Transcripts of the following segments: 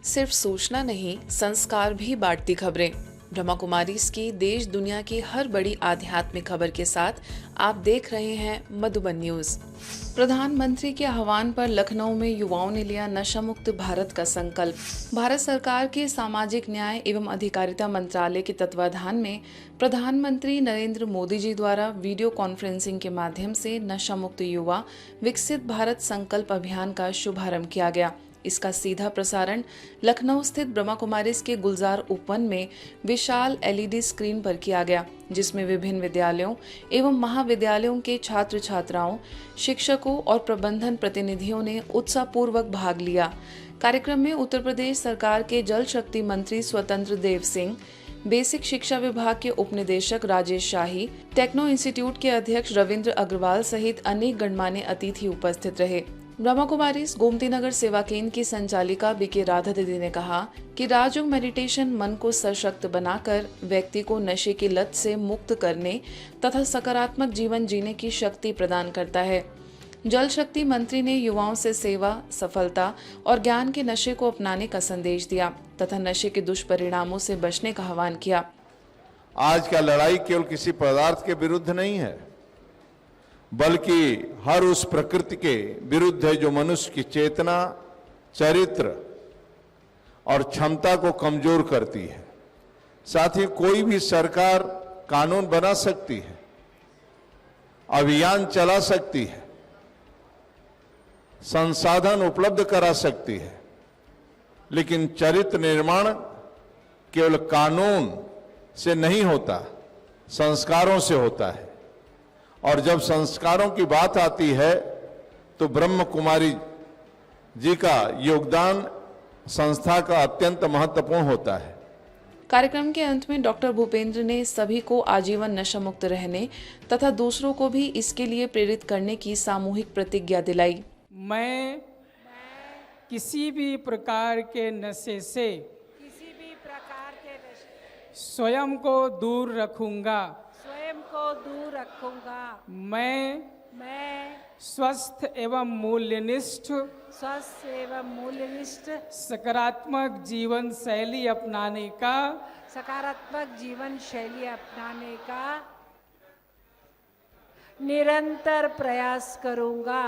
सिर्फ सूचना नहीं, संस्कार भी बांटती खबरें। ब्रह्मा कुमारीज की देश दुनिया की हर बड़ी आध्यात्मिक खबर के साथ आप देख रहे हैं मधुबन न्यूज। प्रधानमंत्री के आह्वान पर लखनऊ में युवाओं ने लिया नशा मुक्त भारत का संकल्प। भारत सरकार के सामाजिक न्याय एवं अधिकारिता मंत्रालय के तत्वाधान में प्रधानमंत्री नरेंद्र मोदी जी द्वारा वीडियो कॉन्फ्रेंसिंग के माध्यम से नशा मुक्त युवा विकसित भारत संकल्प अभियान का शुभारंभ किया गया। इसका सीधा प्रसारण लखनऊ स्थित ब्रह्मा कुमारीज के गुलजार उपवन में विशाल एलईडी स्क्रीन पर किया गया, जिसमें विभिन्न विद्यालयों एवं महाविद्यालयों के छात्र छात्राओं, शिक्षकों और प्रबंधन प्रतिनिधियों ने उत्साहपूर्वक भाग लिया। कार्यक्रम में उत्तर प्रदेश सरकार के जल शक्ति मंत्री स्वतंत्र देव सिंह, बेसिक शिक्षा विभाग के उप निदेशक राजेश शाही, टेक्नो इंस्टीट्यूट के अध्यक्ष रविंद्र अग्रवाल सहित अनेक गणमान्य अतिथि उपस्थित रहे। ब्रह्मा कुमारीज गोमती नगर सेवा केंद्र की संचालिका बीके राधा दीदी ने कहा कि राजयोग मेडिटेशन मन को सशक्त बनाकर व्यक्ति को नशे की लत से मुक्त करने तथा सकारात्मक जीवन जीने की शक्ति प्रदान करता है। जल शक्ति मंत्री ने युवाओं से सेवा, सफलता और ज्ञान के नशे को अपनाने का संदेश दिया तथा नशे के दुष्परिणामों से बचने का आह्वान किया। आज का लड़ाई केवल किसी पदार्थ के विरुद्ध नहीं है, बल्कि हर उस प्रकृति के विरुद्ध है जो मनुष्य की चेतना, चरित्र और क्षमता को कमजोर करती है। साथ ही कोई भी सरकार कानून बना सकती है, अभियान चला सकती है, संसाधन उपलब्ध करा सकती है, लेकिन चरित्र निर्माण केवल कानून से नहीं होता, संस्कारों से होता है। और जब संस्कारों की बात आती है तो ब्रह्म कुमारी जी का योगदान संस्था का अत्यंत महत्वपूर्ण होता है। कार्यक्रम के अंत में डॉक्टर भूपेंद्र ने सभी को आजीवन नशा मुक्त रहने तथा दूसरों को भी इसके लिए प्रेरित करने की सामूहिक प्रतिज्ञा दिलाई। मैं किसी भी प्रकार के नशे से स्वयं को दूर रखूंगा। मैं स्वस्थ एवं मूल्यनिष्ठ सकारात्मक जीवन शैली अपनाने का निरंतर प्रयास करूंगा।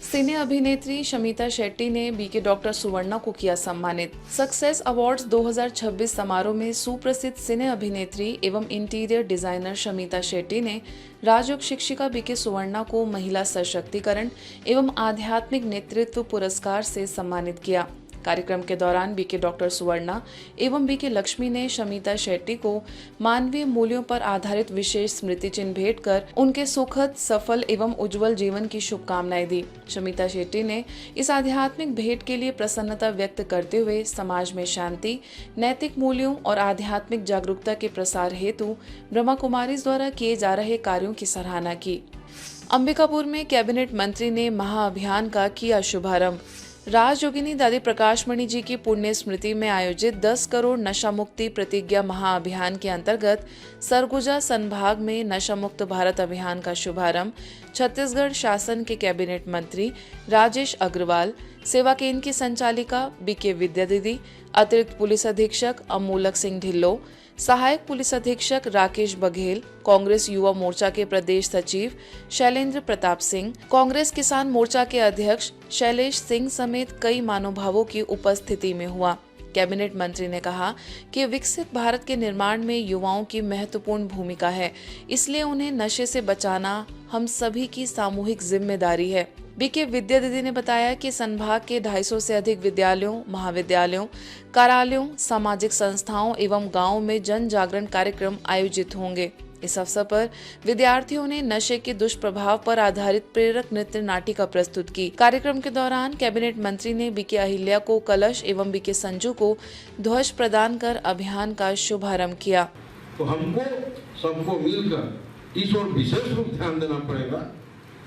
सिने अभिनेत्री शमिता शेट्टी ने बीके डॉक्टर सुवर्णा को किया सम्मानित। सक्सेस अवार्ड्स 2026 समारोह में सुप्रसिद्ध सिने अभिनेत्री एवं इंटीरियर डिजाइनर शमिता शेट्टी ने राजयोग शिक्षिका बीके सुवर्णा को महिला सशक्तिकरण एवं आध्यात्मिक नेतृत्व पुरस्कार से सम्मानित किया। कार्यक्रम के दौरान बीके डॉक्टर सुवर्णा एवं बीके लक्ष्मी ने शमिता शेट्टी को मानवीय मूल्यों पर आधारित विशेष स्मृति चिन्ह भेंट कर उनके सुखद, सफल एवं उज्जवल जीवन की शुभकामनाएं दी। शमिता शेट्टी ने इस आध्यात्मिक भेंट के लिए प्रसन्नता व्यक्त करते हुए समाज में शांति, नैतिक मूल्यों और आध्यात्मिक जागरूकता के प्रसार हेतु ब्रह्मा कुमारीज द्वारा किए जा रहे कार्यों की सराहना की। अंबिकापुर में कैबिनेट मंत्री ने महाअभियान का किया शुभारंभ। राजयोगिनी दादी प्रकाशमणि जी की पुण्य स्मृति में आयोजित 10 करोड़ नशा मुक्ति प्रतिज्ञा महाअभियान के अंतर्गत सरगुजा संभाग में नशा मुक्त भारत अभियान का शुभारंभ छत्तीसगढ़ शासन के कैबिनेट मंत्री राजेश अग्रवाल, सेवा केंद्र की संचालिका बीके विद्या दीदी, अतिरिक्त पुलिस अधीक्षक अमूलक सिंह ढिल्लो, सहायक पुलिस अधीक्षक राकेश बघेल, कांग्रेस युवा मोर्चा के प्रदेश सचिव शैलेंद्र प्रताप सिंह, कांग्रेस किसान मोर्चा के अध्यक्ष शैलेश सिंह समेत कई महानुभावों की उपस्थिति में हुआ। कैबिनेट मंत्री ने कहा कि विकसित भारत के निर्माण में युवाओं की महत्वपूर्ण भूमिका है, इसलिए उन्हें नशे से बचाना हम सभी की सामूहिक जिम्मेदारी है। बीके विद्या दीदी ने बताया कि संभाग के 250 से अधिक विद्यालयों, महाविद्यालयों, कार्यालयों, सामाजिक संस्थाओं एवं गांवों में जन जागरण कार्यक्रम आयोजित होंगे। इस अवसर पर विद्यार्थियों ने नशे के दुष्प्रभाव पर आधारित प्रेरक नृत्य नाटिका प्रस्तुत की। कार्यक्रम के दौरान कैबिनेट मंत्री ने बीके अहिल्या को कलश एवं बीके संजू को ध्वज प्रदान कर अभियान का शुभारंभ किया। तो हमको सबको मिलकर इस ओर विशेष रूप ध्यान देना पड़ेगा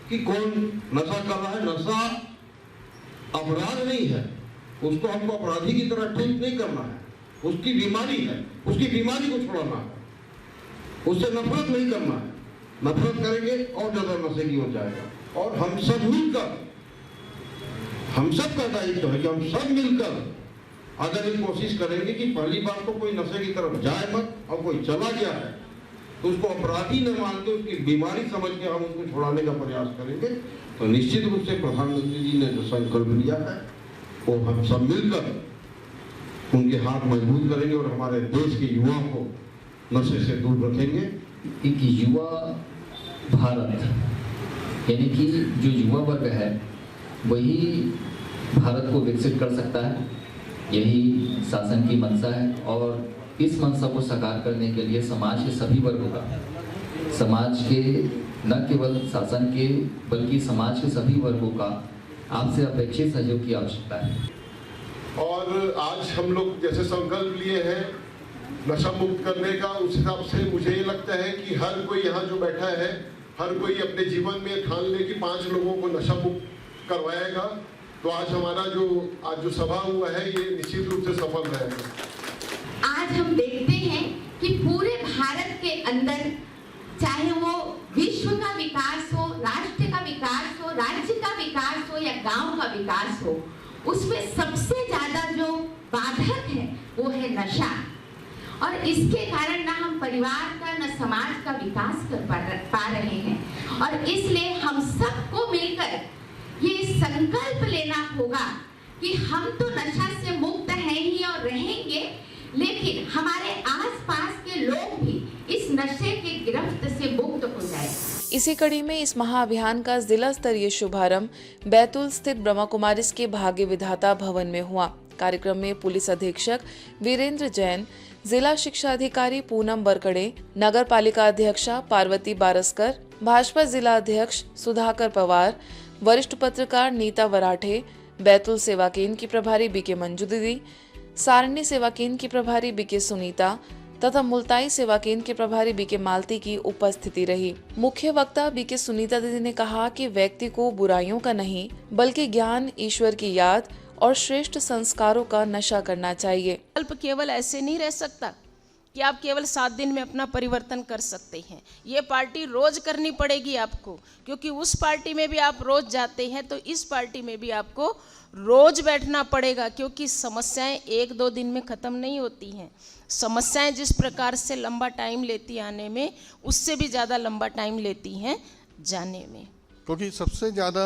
कि कौन नशा कर रहा है। नशा अपराध नहीं है, उसको हमको अपराधी की तरह ट्रीट नहीं करना है। उसकी बीमारी है, उसकी बीमारी को छुड़ाना है, उससे नफरत नहीं करना है। नफरत करेंगे और ज्यादा नशे की ओर जाएगा। और हम सब मिलकर, हम सब का दायित्व है कि हम सब मिलकर अगर ये कोशिश करेंगे कि पहली बार तो कोई नशे की तरफ जाए मत, और कोई चला गया है तो उसको अपराधी न मान के उसकी बीमारी समझ के हम उसको छुड़ाने का प्रयास करेंगे, तो निश्चित रूप से प्रधानमंत्री जी ने जो संकल्प लिया है वो हम सब मिलकर उनके हाथ मजबूत करेंगे और हमारे देश के युवाओं को नशे से दूर रखेंगे। एक युवा भारत, यानी कि जो युवा वर्ग है वही भारत को विकसित कर सकता है, यही शासन की मंशा है। और इस मंशा को साकार करने के लिए समाज के सभी वर्गों का, समाज के न केवल शासन के बल्कि समाज के सभी वर्गों का आपसे अपेक्षित सहयोग की आवश्यकता है। और आज हम लोग जैसे संकल्प लिए हैं नशा मुक्त करने का, उस हिसाब से मुझे ये लगता है कि हर कोई यहाँ जो बैठा है, हर कोई अपने जीवन में ठान ले कि 5 लोगों को नशा मुक्त करवाएगा। तो आज हमारा जो सभा हुआ है ये निश्चित रूप से सफल रहेगा। आज हम देखते हैं कि पूरे भारत के अंदर, चाहे वो विश्व का विकास हो, राष्ट्र का विकास हो, राज्य का विकास हो या गांव का विकास हो, उसमें सबसे ज्यादा जो बाधक है वो है नशा। और इसके कारण ना हम परिवार का न समाज का विकास कर पा रहे हैं। और इसलिए हम सबको मिलकर ये संकल्प लेना होगा कि हम तो नशा से मुक्त हैं ही और रहेंगे, लेकिन हमारे आसपास के लोग भी इस नशे की गिरफ्त से मुक्त हो जाए। इसी कड़ी में इस महाअभियान का जिला स्तरीय शुभारंभ बैतूल स्थित ब्रह्मा कुमारीज के भाग्य विधाता भवन में हुआ। कार्यक्रम में पुलिस अधीक्षक वीरेंद्र जैन, जिला शिक्षा अधिकारी पूनम बरकड़े, नगर पालिका अध्यक्षा पार्वती बारस्कर, भाजपा जिला अध्यक्ष सुधाकर पवार, वरिष्ठ पत्रकार नीता वराठे, बैतूल सेवा केंद्र की प्रभारी बीके मंजू दीदी, सारणी सेवा केंद्र की प्रभारी बीके सुनीता तथा मुल्ताई सेवा केंद्र के प्रभारी बीके मालती की उपस्थिति रही। मुख्य वक्ता बीके सुनीता दीदी ने कहा कि व्यक्ति को बुराइयों का नहीं बल्कि ज्ञान, ईश्वर की याद और श्रेष्ठ संस्कारों का नशा करना चाहिए। संकल्प केवल ऐसे नहीं रह सकता कि आप केवल 7 दिन में अपना परिवर्तन कर सकते हैं। ये पार्टी रोज करनी पड़ेगी आपको, क्योंकि उस पार्टी में भी आप रोज जाते हैं तो इस पार्टी में भी आपको रोज बैठना पड़ेगा, क्योंकि समस्याएं 1-2 दिन में ख़त्म नहीं होती हैं। समस्याएं जिस प्रकार से लंबा टाइम लेती आने में, उससे भी ज़्यादा लंबा टाइम लेती हैं जाने में। क्योंकि सबसे ज़्यादा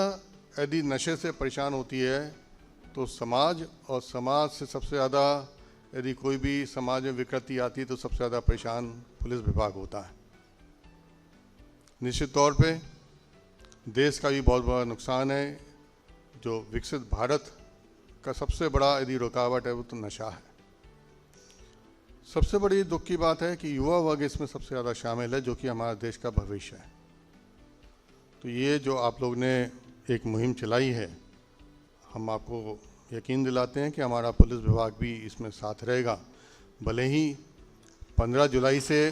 यदि नशे से परेशान होती है तो समाज, और समाज से सबसे ज़्यादा यदि कोई भी समाज में विकृति आती है तो सबसे ज़्यादा परेशान पुलिस विभाग होता है। निश्चित तौर पे देश का भी बहुत बड़ा नुकसान है। जो विकसित भारत का सबसे बड़ा यदि रुकावट है वो तो नशा है। सबसे बड़ी दुख की बात है कि युवा वर्ग इसमें सबसे ज़्यादा शामिल है, जो कि हमारे देश का भविष्य है। तो ये जो आप लोग ने एक मुहिम चलाई है, हम आपको यकीन दिलाते हैं कि हमारा पुलिस विभाग भी इसमें साथ रहेगा। भले ही 15 जुलाई से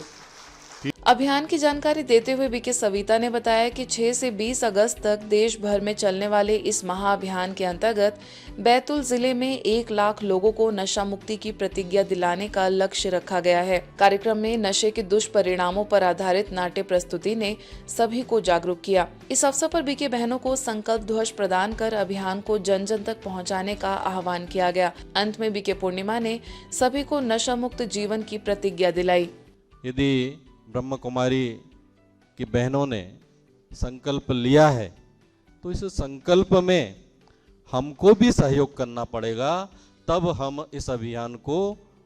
अभियान की जानकारी देते हुए बीके सविता ने बताया कि 6 से 20 अगस्त तक देश भर में चलने वाले इस महाअभियान के अंतर्गत बैतूल जिले में 1 लाख लोगों को नशा मुक्ति की प्रतिज्ञा दिलाने का लक्ष्य रखा गया है। कार्यक्रम में नशे के दुष्परिणामों पर आधारित नाट्य प्रस्तुति ने सभी को जागरूक किया। इस अवसर पर बीके बहनों को संकल्प ध्वज प्रदान कर अभियान को जन जन तक पहुँचाने का आह्वान किया गया। अंत में बीके पूर्णिमा ने सभी को नशा मुक्त जीवन की प्रतिज्ञा दिलाई। यदि ब्रह्म कुमारी की बहनों ने संकल्प लिया है तो इस संकल्प में हमको भी सहयोग करना पड़ेगा, तब हम इस अभियान को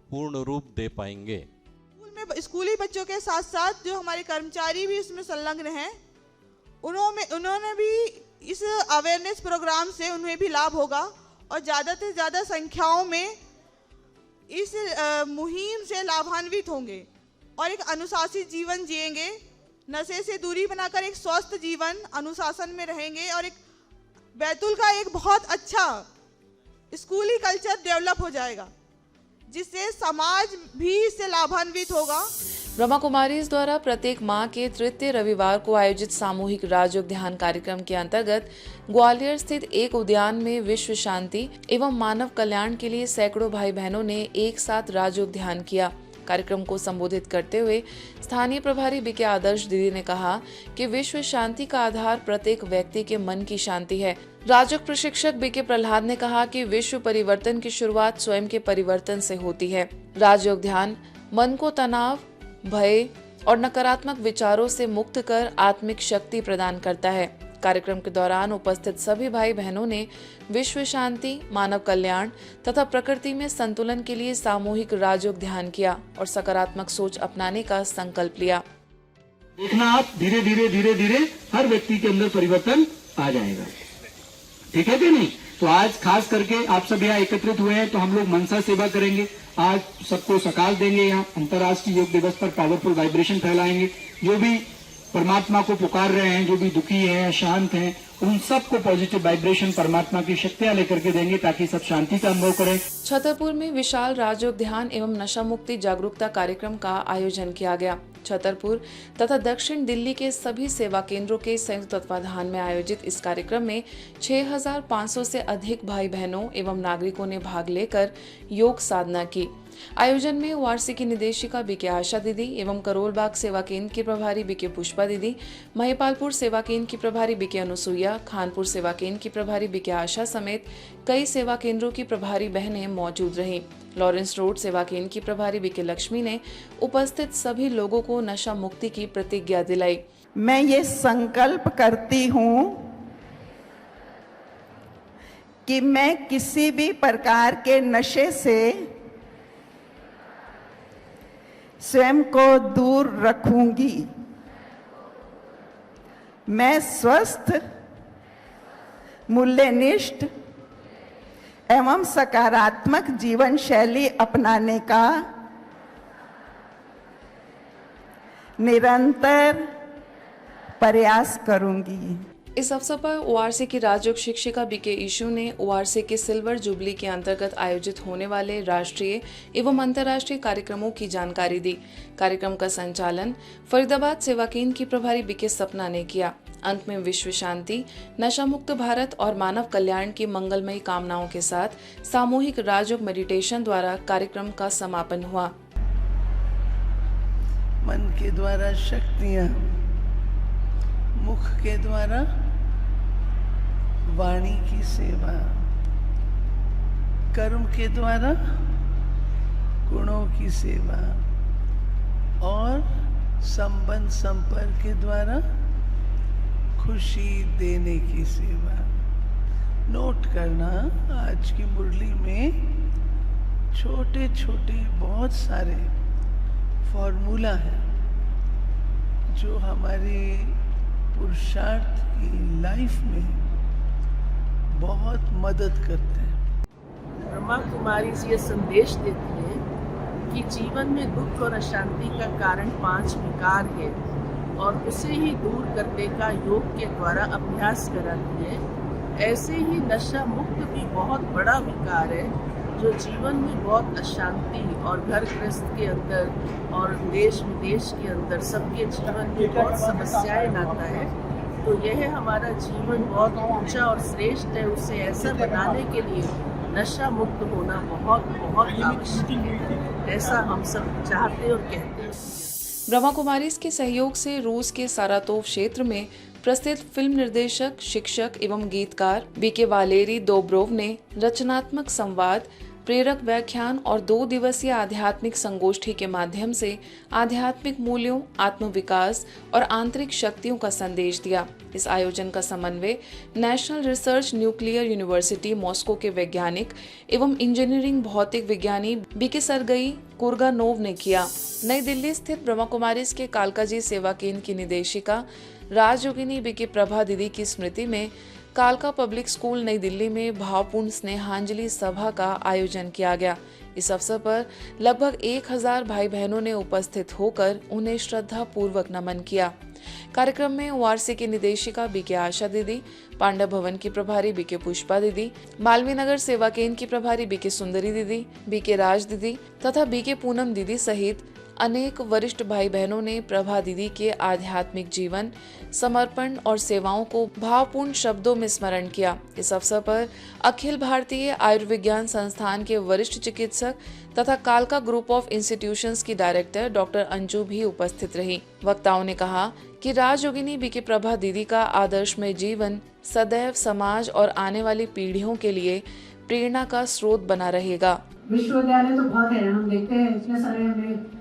पूर्ण रूप दे पाएंगे। स्कूल में स्कूली बच्चों के साथ साथ जो हमारे कर्मचारी भी इसमें संलग्न हैं, उन्होंने भी इस अवेयरनेस प्रोग्राम से उन्हें भी लाभ होगा और ज़्यादा से ज़्यादा संख्याओं में इस मुहिम से लाभान्वित होंगे और एक अनुशासित जीवन जिएंगे। नशे से दूरी बनाकर एक स्वस्थ जीवन अनुशासन में रहेंगे और एक बैतूल का एक बहुत अच्छा स्कूली कल्चर डेवलप हो जाएगा, जिससे समाज भी इससे लाभान्वित होगा। ब्रह्मा कुमारीज द्वारा प्रत्येक माह के तृतीय रविवार को आयोजित सामूहिक राजयोग ध्यान कार्यक्रम के अंतर्गत ग्वालियर स्थित एक उद्यान में विश्व शांति एवं मानव कल्याण के लिए सैकड़ों भाई बहनों ने एक साथ राजयोग ध्यान किया। कार्यक्रम को संबोधित करते हुए स्थानीय प्रभारी बीके आदर्श दीदी ने कहा कि विश्व शांति का आधार प्रत्येक व्यक्ति के मन की शांति है। राजयोग प्रशिक्षक बीके प्रहलाद ने कहा कि विश्व परिवर्तन की शुरुआत स्वयं के परिवर्तन से होती है। राजयोग ध्यान मन को तनाव, भय और नकारात्मक विचारों से मुक्त कर आत्मिक शक्ति प्रदान करता है। कार्यक्रम के दौरान उपस्थित सभी भाई बहनों ने विश्व शांति, मानव कल्याण तथा प्रकृति में संतुलन के लिए सामूहिक राजयोग ध्यान किया और सकारात्मक सोच अपनाने का संकल्प लिया। देखना आप धीरे धीरे धीरे धीरे हर व्यक्ति के अंदर परिवर्तन आ जाएगा, ठीक है कि नहीं। तो आज खास करके आप सब यहाँ एकत्रित हुए हैं तो हम लोग मनसा सेवा करेंगे। आज सबको सकाल देंगे, यहाँ अंतर्राष्ट्रीय योग दिवस पर पावरफुल वाइब्रेशन फैलाएंगे। जो भी परमात्मा को पुकार रहे हैं, जो भी दुखी हैं, शांत हैं, उन सबको पॉजिटिव वाइब्रेशन परमात्मा की शक्तियां लेकर के देंगे ताकि सब शांति का अनुभव करें। छतरपुर में विशाल राजयोग ध्यान एवं नशा मुक्ति जागरूकता कार्यक्रम का आयोजन किया गया। छतरपुर तथा दक्षिण दिल्ली के सभी सेवा केंद्रों के संयुक्त तत्वाधान में आयोजित इस कार्यक्रम में 6500 से अधिक भाई बहनों एवं नागरिकों ने भाग लेकर योग साधना की। आयोजन में ओआरसी की निदेशिका बीके आशा दीदी एवं करोलबाग सेवा केंद्र की प्रभारी बीके पुष्पा दीदी, महिपालपुर सेवा केंद्र की प्रभारी बीके अनुसुईया, खानपुर सेवा केंद्र की प्रभारी बीके आशा समेत कई सेवा केंद्रों की प्रभारी बहनें मौजूद रहीं। लॉरेंस रोड सेवा केंद्र की प्रभारी बीके लक्ष्मी ने उपस्थित सभी लोगों को नशा मुक्ति की प्रतिज्ञा दिलाई। मैं ये संकल्प करती हूँ कि मैं किसी भी प्रकार के नशे से स्वयं को दूर रखूंगी। मैं स्वस्थ, मूल्यनिष्ठ एवं सकारात्मक जीवन शैली अपनाने का निरंतर प्रयास करूंगी। इस अवसर पर ओआरसी की राजयोग शिक्षिका बीके ईशू ने ओआरसी के सिल्वर जुबली के अंतर्गत आयोजित होने वाले राष्ट्रीय एवं अंतर्राष्ट्रीय कार्यक्रमों की जानकारी दी। कार्यक्रम का संचालन फरीदाबाद सेवा केंद्र की प्रभारी बीके सपना ने किया। अंत में विश्व शांति, नशा मुक्त भारत और मानव कल्याण की मंगलमयी कामनाओं के साथ सामूहिक राजयोग मेडिटेशन द्वारा कार्यक्रम का समापन हुआ। मन के द्वारा शक्तियां, मुख के द्वारा वाणी की सेवा, कर्म के द्वारा गुणों की सेवा और संबंध संपर्क के द्वारा खुशी देने की सेवा। नोट करना, आज की मुरली में छोटे छोटे बहुत सारे फॉर्मूला है जो हमारे पुरुषार्थ की लाइफ में बहुत मदद करते हैं। ब्रह्मा कुमारी ये संदेश देती है कि जीवन में दुख और अशांति का कारण 5 विकार है और उसे ही दूर करने का योग के द्वारा अभ्यास कराती है। ऐसे ही नशा मुक्त भी बहुत बड़ा विकार है जो जीवन में बहुत अशांति और घर गृहस्थ के अंदर और देश विदेश के अंदर सबके जीवन में बहुत समस्याएं लाता है। तो यह हमारा जीवन बहुत ऊंचा और श्रेष्ठ है। उसे ऐसा बनाने के लिए नशा मुक्त होना बहुत बहुत आवश्यक है, ऐसा हम सब चाहते और कहते हैं। ब्रह्मा कुमारीज के सहयोग से रूस के सारातोव क्षेत्र में प्रसिद्ध फिल्म निर्देशक, शिक्षक एवं गीतकार बीके वालेरी दोब्रोव ने रचनात्मक संवाद, प्रेरक व्याख्यान और 2 दिवसीय आध्यात्मिक संगोष्ठी के माध्यम से आध्यात्मिक मूल्यों, आत्मविकास और आंतरिक शक्तियों का संदेश दिया। इस आयोजन का समन्वय national research nuclear university Moscow के वैज्ञानिक एवं इंजीनियरिंग भौतिक विज्ञानी बीके सरगई कुर्गानोव ने किया। नई दिल्ली स्थित ब्रह्मा कुमारीज के कालकाजी सेवा केंद्र की निदेशिका राजयोगिनी बीके प्रभा दीदी की स्मृति में कालका पब्लिक स्कूल नई दिल्ली में भावपूर्ण स्नेहांजलि सभा का आयोजन किया गया। इस अवसर पर लगभग 1000 भाई बहनों ने उपस्थित होकर उन्हें श्रद्धा पूर्वक नमन किया। कार्यक्रम में ओआरसी की निदेशिका बीके आशा दीदी, पांडव भवन की प्रभारी बीके पुष्पा दीदी, मालवीय नगर सेवा केंद्र की प्रभारी बीके सुंदरी दीदी, बीके राज दीदी तथा बीके पूनम दीदी सहित अनेक वरिष्ठ भाई बहनों ने प्रभा दीदी के आध्यात्मिक जीवन, समर्पण और सेवाओं को भावपूर्ण शब्दों में स्मरण किया। इस अवसर पर अखिल भारतीय आयुर्विज्ञान संस्थान के वरिष्ठ चिकित्सक तथा कालका ग्रुप ऑफ इंस्टीट्यूशंस की डायरेक्टर डॉक्टर अंजू भी उपस्थित रही। वक्ताओं ने कहा कि राजयोगिनी बीके प्रभा दीदी का आदर्शमय जीवन सदैव समाज और आने वाली पीढ़ियों के लिए प्रेरणा का स्रोत बना रहेगा। विश्वविद्यालय तो बहुत है, हम देखते हैं इतने सारे हमें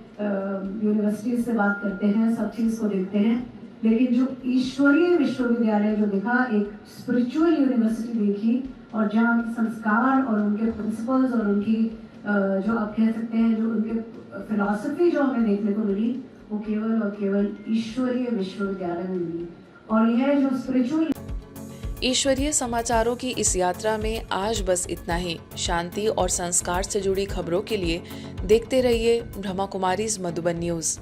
यूनिवर्सिटीज से बात करते हैं, सब चीज को देखते हैं, लेकिन जो ईश्वरीय विश्वविद्यालय जो देखा, एक स्पिरिचुअल यूनिवर्सिटी देखी, और जहाँ संस्कार और उनके प्रिंसिपल्स और उनकी जो आप कह सकते हैं जो उनके फिलॉसफी जो हमें देखने को मिली, वो केवल और केवल ईश्वरीय विश्वविद्यालय में मिली। और यह जो स्पिरिचुअल ईश्वरीय समाचारों की इस यात्रा में आज बस इतना ही। शांति और संस्कार से जुड़ी खबरों के लिए देखते रहिए ब्रह्मा कुमारीज मधुबन न्यूज।